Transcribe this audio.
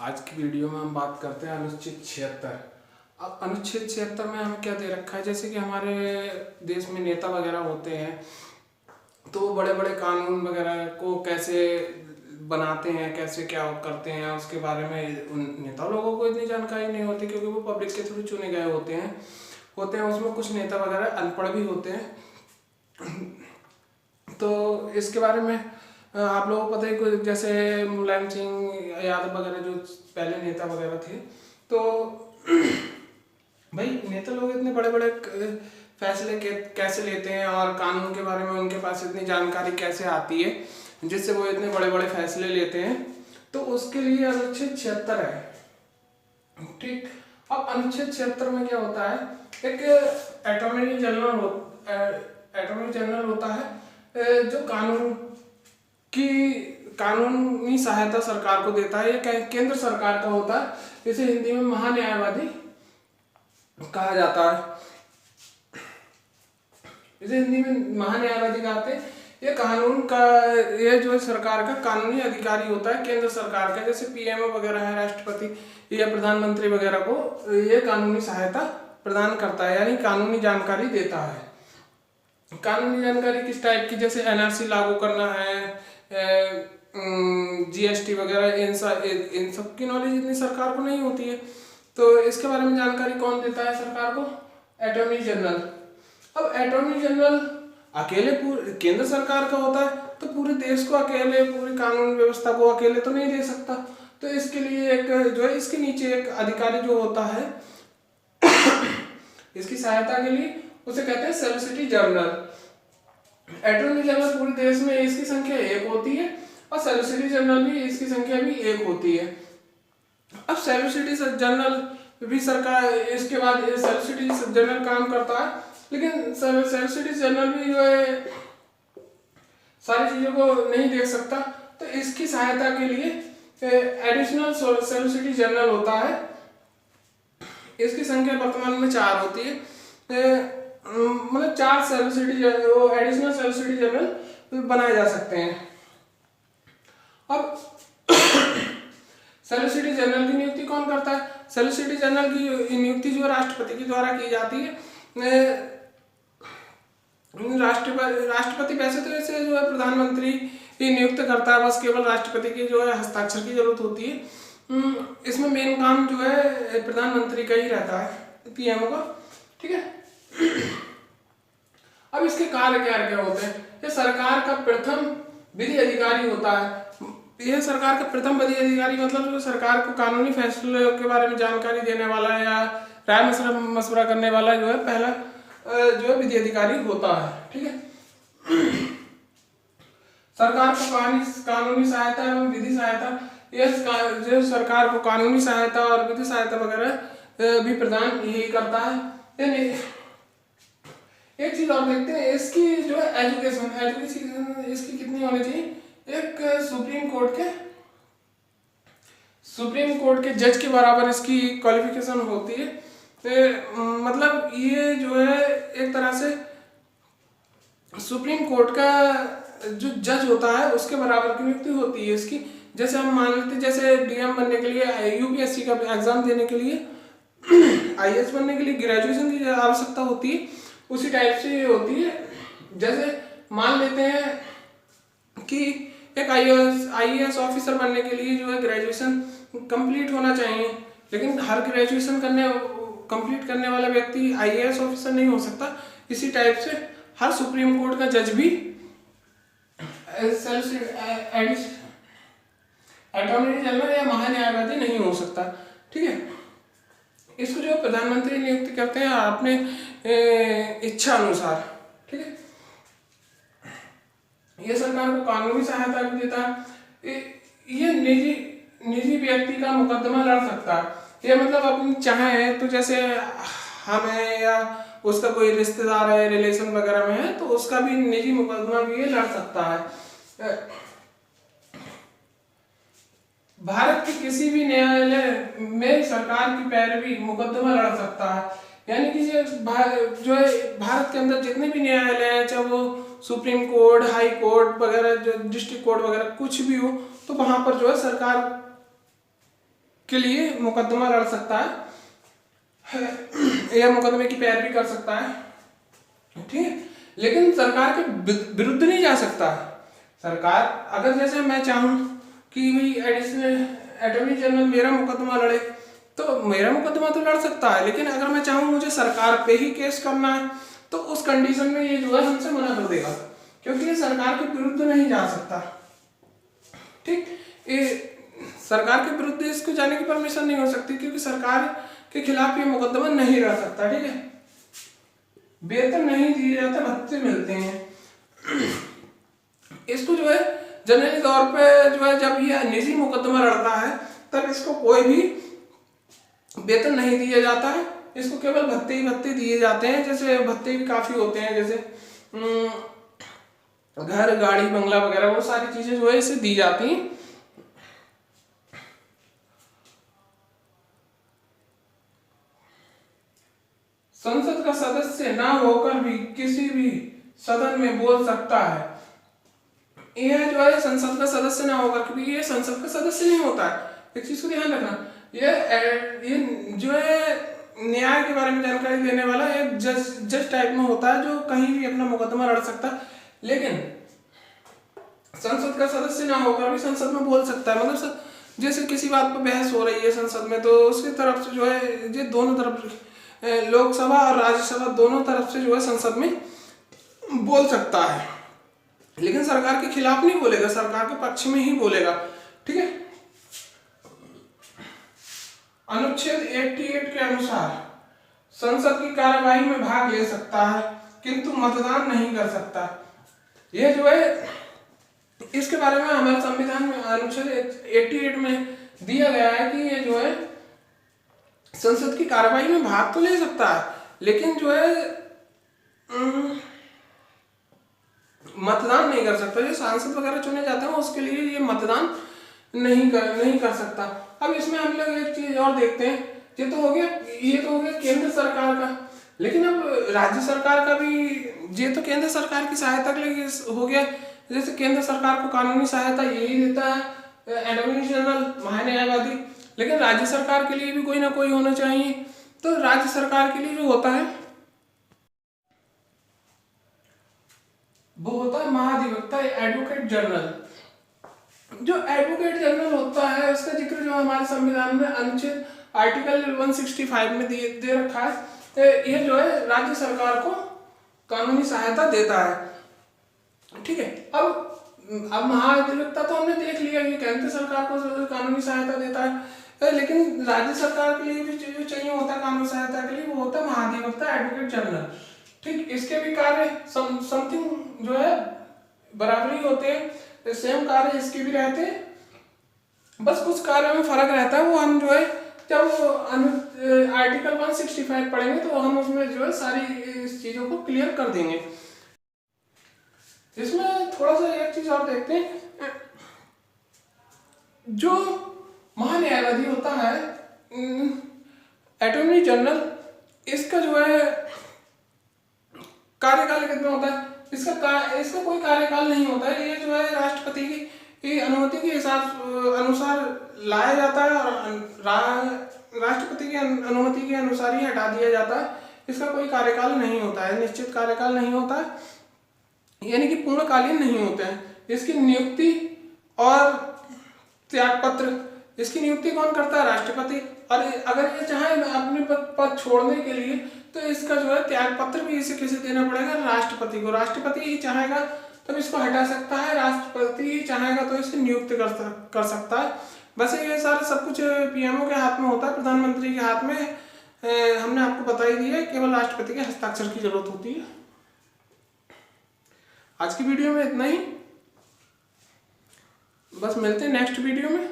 आज की वीडियो में हम बात करते हैं अनुच्छेद 76। अब अनुच्छेद 76 में हमें क्या दे रखा है, जैसे कि हमारे देश में नेता वगैरह होते हैं तो वो बड़े बड़े कानून वगैरह को कैसे बनाते हैं, कैसे क्या करते हैं, उसके बारे में उन नेता लोगों को इतनी जानकारी नहीं होती क्योंकि वो पब्लिक के थ्रू चुने गए होते हैं। उसमें कुछ नेता वगैरह अनपढ़ भी होते हैं। तो इसके बारे में आप लोगों को पता ही, कुछ जैसे मुलायम सिंह यादव वगैरह जो पहले नेता वगैरह थे, तो भाई नेता लोग इतने बड़े बड़े फैसले कैसे लेते हैं और कानून के बारे में उनके पास इतनी जानकारी कैसे आती है जिससे वो इतने बड़े बड़े फैसले लेते हैं। तो उसके लिए अनुच्छेद 76 है। ठीक, अब अनुच्छेद 76 में क्या होता है, एक अटॉर्नी जनरल होता है जो कानूनी सहायता सरकार को देता है। ये केंद्र सरकार का होता है। इसे हिंदी में महान्यायवादी कहा जाता है। इसे हिंदी में महान्यायवादी कहते हैं। ये जो सरकार का कानूनी अधिकारी होता है, केंद्र सरकार का, जैसे पीएमओ वगैरह है, राष्ट्रपति या प्रधानमंत्री वगैरह को ये कानूनी सहायता प्रदान करता है, यानी कानूनी जानकारी देता है। कानूनी जानकारी किस टाइप की, जैसे एनआरसी लागू करना है, जीएसटी वगैरह, इन सब की नॉलेज इतनी सरकार को नहीं होती है। तो इसके बारे में जानकारी कौन देता है सरकार को? Attorney general. अब अटॉर्नी जनरल अकेले पूरे केंद्र सरकार का होता है, तो पूरे देश को अकेले, पूरी कानून व्यवस्था को अकेले तो नहीं दे सकता। तो इसके लिए एक जो है, इसके नीचे एक अधिकारी जो होता है इसकी सहायता के लिए, उसे कहते हैं सॉलिसिटर जनरल। अटॉर्नी जनरल पूरे देश में इसकी संख्या 1 होती है और सॉलिसिटर जनरल भी इसकी संख्या भी 1 होती है। अब सॉलिसिटर जनरल भी सरकार, इसके बाद सॉलिसिटर जनरल काम करता है, लेकिन सॉलिसिटर जनरल भी जो है सारी चीजों को नहीं देख सकता। तो इसकी सहायता के लिए एडिशनल सॉलिसिटर जनरल होता है। इसकी संख्या वर्तमान में 4 होती है। मतलब 4 एडिशनल सॉलिसिटर जनरल बनाए जा सकते हैं। अब सॉलिसिटर जनरल की नियुक्ति कौन करता है? सॉलिसिटर जनरल की नियुक्ति जो राष्ट्रपति के द्वारा की जाती है। राष्ट्रपति वैसे तो इसे जो है प्रधानमंत्री ही नियुक्त करता है, बस केवल राष्ट्रपति की जो है हस्ताक्षर की जरूरत होती है। इसमें मेन काम जो है प्रधानमंत्री का ही रहता है, पीएमओ का। ठीक है, अब इसके कार्य क्या होते हैं? ये सरकार का प्रथम विधि अधिकारी होता है। यह सरकार का प्रथम विधि अधिकारी मतलब जो सरकार को कानूनी फैसलों के बारे में जानकारी देने वाला या राय मशवरा करने वाला जो है पहला जो है विधि अधिकारी होता है। ठीक है, सरकार को कानूनी सहायता एवं विधि सहायता, जो सरकार को कानूनी सहायता और विधि सहायता वगैरह भी प्रदान यही करता है। एक चीज और देखते हैं, इसकी जो है एजुकेशन इसकी कितनी होनी चाहिए? एक सुप्रीम कोर्ट के जज के बराबर इसकी क्वालिफिकेशन होती है। मतलब ये जो है एक तरह से सुप्रीम कोर्ट का जो जज होता है उसके बराबर की नियुक्ति होती है इसकी। जैसे हम मान लेते, जैसे डीएम बनने के लिए, यूपीएससी का एग्जाम देने के लिए, आईएएस बनने के लिए ग्रेजुएशन की आवश्यकता होती है, उसी टाइप से ये होती है। जैसे मान लेते हैं कि एक आईएएस ऑफिसर बनने के लिए जो है ग्रेजुएशन कंप्लीट होना चाहिए, लेकिन हर ग्रेजुएशन कंप्लीट करने वाला व्यक्ति आईएएस ऑफिसर नहीं हो सकता। इसी टाइप से हर सुप्रीम कोर्ट का जज भी अटॉर्नी जनरल या महान्यायवादी नहीं हो सकता। ठीक है, इसको जो प्रधानमंत्री नियुक्ति करते हैं अपने इच्छा अनुसार। ठीक है, ये सरकार को कानूनी सहायता भी देता है। ये निजी व्यक्ति का मुकदमा लड़ सकता है। ये मतलब अपनी चाहे तो, जैसे हम है या उसका कोई रिश्तेदार है, रिलेशन वगैरह में है, तो उसका भी निजी मुकदमा भी ये लड़ सकता है। भारत के किसी भी न्यायालय में सरकार की पैरवी मुकदमा लड़ सकता है। यानी कि जो है भारत के अंदर जितने भी न्यायालय हैं, चाहे वो सुप्रीम कोर्ट, हाई कोर्ट वगैरह, जो डिस्ट्रिक्ट कोर्ट वगैरह कुछ भी हो, तो वहां पर जो है सरकार के लिए मुकदमा लड़ सकता है या मुकदमे की पैरवी कर सकता है, ठीक है, लेकिन सरकार के विरुद्ध नहीं जा सकता। सरकार अगर जैसे मैं चाहूँ कि भाई एडिशनल अटॉर्नी जनरल मेरा मुकदमा लड़े, तो मेरा मुकदमा तो लड़ सकता है, लेकिन अगर मैं चाहूँ मुझे सरकार पे ही केस करना है तो उस कंडीशन में ये जो है हमसे मना कर देगा, क्योंकि ये सरकार के विरुद्ध नहीं जा सकता। ठीक, ये सरकार के विरुद्ध इसको जाने की परमिशन नहीं हो सकती, क्योंकि सरकार के खिलाफ ये मुकदमा नहीं लड़ सकता। ठीक है, वेतन नहीं दिए जाते, भत्ते मिलते हैं। इसको जो है जनरली तौर पे जो है जब ये निजी मुकदमा लड़ता है तब इसको कोई भी वेतन नहीं दिया जाता है, इसको केवल भत्ते ही भत्ते दिए जाते हैं। जैसे भत्ते भी काफी होते हैं, जैसे घर, गाड़ी, बंगला वगैरह, वो सारी चीजें जो है इसे दी जाती हैं। संसद का सदस्य ना होकर भी किसी भी सदन में बोल सकता है। यह जो है संसद का सदस्य ना होकर भी ये संसद का सदस्य नहीं होता है। एक चीज को ध्यान रखना, ये जो है न्याय के बारे में जानकारी देने वाला एक जज टाइप में होता है, जो कहीं भी अपना मुकदमा लड़ सकता है, लेकिन संसद का सदस्य ना होकर भी संसद में बोल सकता है। मतलब जैसे किसी बात पर बहस हो रही है संसद में, तो उसकी तरफ से जो है ये दोनों तरफ, लोकसभा और राज्यसभा दोनों तरफ से जो है संसद में बोल सकता है, लेकिन सरकार के खिलाफ नहीं बोलेगा, सरकार के पक्ष में ही बोलेगा। ठीक है, अनुच्छेद 88 के अनुसार संसद की कार्यवाही में भाग ले सकता है, किंतु मतदान नहीं कर सकता। यह जो है इसके बारे में हमारे संविधान में अनुच्छेद 88 में दिया गया है कि ये जो है संसद की कार्यवाही में भाग तो ले सकता है, लेकिन जो है मतदान नहीं कर सकता। जो सांसद वगैरह चुने जाते हैं उसके लिए ये मतदान नहीं कर सकता। अब इसमें हम लोग एक चीज और देखते हैं, ये तो हो गया केंद्र सरकार का, लेकिन अब राज्य सरकार का भी, ये तो केंद्र सरकार की सहायता के लिए हो गया। जैसे केंद्र सरकार को कानूनी सहायता यही देता है अटॉर्नी जनरल, महान्यायवादी, लेकिन राज्य सरकार के लिए भी कोई ना कोई होना चाहिए। तो राज्य सरकार के लिए जो होता है वो होता है महाधिवक्ता, एडवोकेट जनरल। जो एडवोकेट जनरल होता है उसका जिक्र जो हमारे संविधान में अनुच्छेद आर्टिकल 165 में दे रखा है। तो यह जो है राज्य सरकार को कानूनी सहायता देता है। ठीक है, अब महाधिवक्ता तो हमने देख लिया कि केंद्र सरकार को कानूनी सहायता देता है, लेकिन राज्य सरकार के लिए भी जो चाहिए होता है कानूनी सहायता के लिए, वो होता है महाधिवक्ता, एडवोकेट जनरल। ठीक, इसके भी कार्य समथिंग जो है बराबरी होते हैं, सेम कार्य इसके भी रहते हैं, बस कुछ कार्यों में फर्क रहता है। वो हम जो है जब आर्टिकल 165 पढ़ेंगे तो हम उसमें जो है सारी चीजों को क्लियर कर देंगे। इसमें थोड़ा सा एक चीज और देखते हैं, जो महान्यायवादी होता है अटॉर्नी जनरल, इसका जो है कार्यकाल कितना होता है? इसका कोई कार्यकाल नहीं होता है। ये जो है राष्ट्रपति की अनुमति के अनुसार लाया जाता है और राष्ट्रपति की अनुमति के अनुसार ही हटा दिया जाता है। इसका कोई कार्यकाल नहीं होता है, निश्चित कार्यकाल नहीं होता है, यानी कि पूर्णकालीन नहीं होते हैं। इसकी नियुक्ति और त्यागपत्र, इसकी नियुक्ति कौन करता है? राष्ट्रपति। और अगर ये चाहे अपने पद छोड़ने के लिए तो इसका जो है त्यागपत्र भी इसे किसे देना पड़ेगा? राष्ट्रपति को। राष्ट्रपति ही चाहेगा तब इसको हटा सकता है, राष्ट्रपति ही चाहेगा तो इसकी नियुक्ति कर सकता है। वैसे ये सारा सब कुछ पीएमओ के हाथ में होता है, प्रधानमंत्री के हाथ में। हमने आपको बता ही दिया है, केवल राष्ट्रपति के हस्ताक्षर की जरूरत होती है। आज की वीडियो में इतना ही, बस मिलते हैं नेक्स्ट वीडियो में।